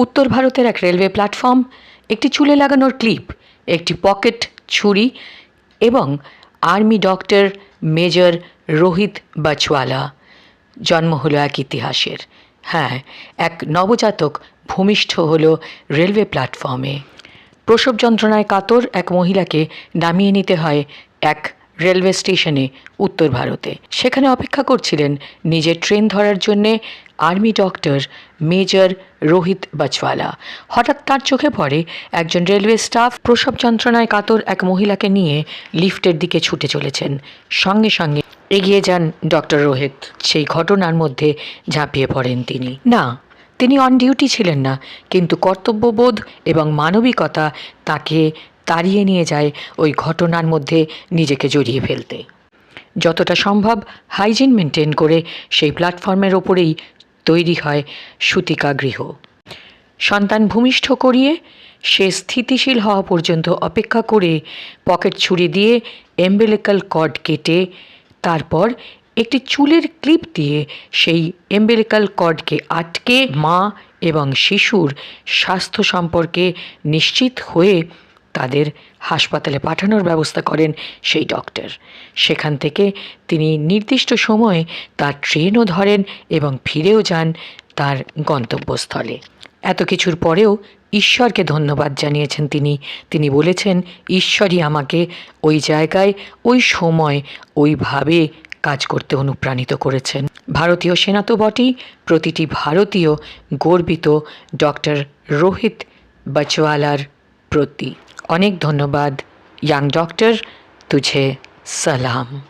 উত্তর ভারতের এক রেলওয়ে প্ল্যাটফর্ম, একটি চুলে লাগানোর ক্লিপ, একটি পকেট ছুরি এবং আর্মি ডক্টর মেজর রোহিত বাজওয়ালা। জন্ম হলো এক ইতিহাসের। হ্যাঁ, এক নবজাতক ভূমিষ্ঠ হলো রেলওয়ে প্ল্যাটফর্মে। প্রসব যন্ত্রণায় কাতর এক মহিলাকে নামিয়ে নিতে হয় এক রেলওয়ে স্টেশনে উত্তর ভারতে। সেখানে অপেক্ষা করছিলেন নিজের ট্রেন ধরার জন্যে আর্মি ডক্টর মেজর রোহিত বাজওয়ালা। হঠাৎ তার চোখে পড়ে একজন রেলওয়ে স্টাফ প্রসব যন্ত্রণায় কাতর এক মহিলাকে নিয়ে লিফটের দিকে ছুটে চলেছেন। সঙ্গে সঙ্গে এগিয়ে যান ডক্টর রোহিত। সেই ঘটনার মধ্যে ঝাঁপিয়ে পড়েন তিনি। না, তিনি অন ডিউটি ছিলেন না, কিন্তু কর্তব্যবোধ এবং মানবিকতা তাকে তাড়িয়ে নিয়ে যায় ওই ঘটনার মধ্যে নিজেকে জড়িয়ে ফেলতে। যতটা সম্ভব হাইজিন মেনটেন করে সেই প্ল্যাটফর্মের ওপরেই তৈরি হয় সূতিকা গৃহ। সন্তান ভূমিষ্ঠ করিয়ে সে স্থিতিশীল হওয়া পর্যন্ত অপেক্ষা করে পকেট ছুরি দিয়ে এমবেলিক্যাল কর্ড কেটে তারপর একটি চুলের ক্লিপ দিয়ে সেই এমবেলিক্যাল কর্ডকে আটকে মা এবং শিশুর স্বাস্থ্য সম্পর্কে নিশ্চিত হয়ে তাদের হাসপাতালে পাঠানোর ব্যবস্থা করেন সেই ডক্টর। সেখান থেকে তিনি নির্দিষ্ট সময়ে তার ট্রেনও ধরেন এবং ফিরেও যান তার গন্তব্যস্থলে। এত কিছুর পরেও ঈশ্বরকে ধন্যবাদ জানিয়েছেন তিনি বলেছেন, ঈশ্বরই আমাকে ওই জায়গায় ওই সময় ওইভাবে কাজ করতে অনুপ্রাণিত করেছেন। ভারতীয় সেনা তো বটেই, প্রতিটি ভারতীয় গর্বিত ডক্টর রোহিত বাজওয়ালার প্রতি। অনেক ধন্যবাদ ইয়াং ডক্টর, তুঝে সালাম।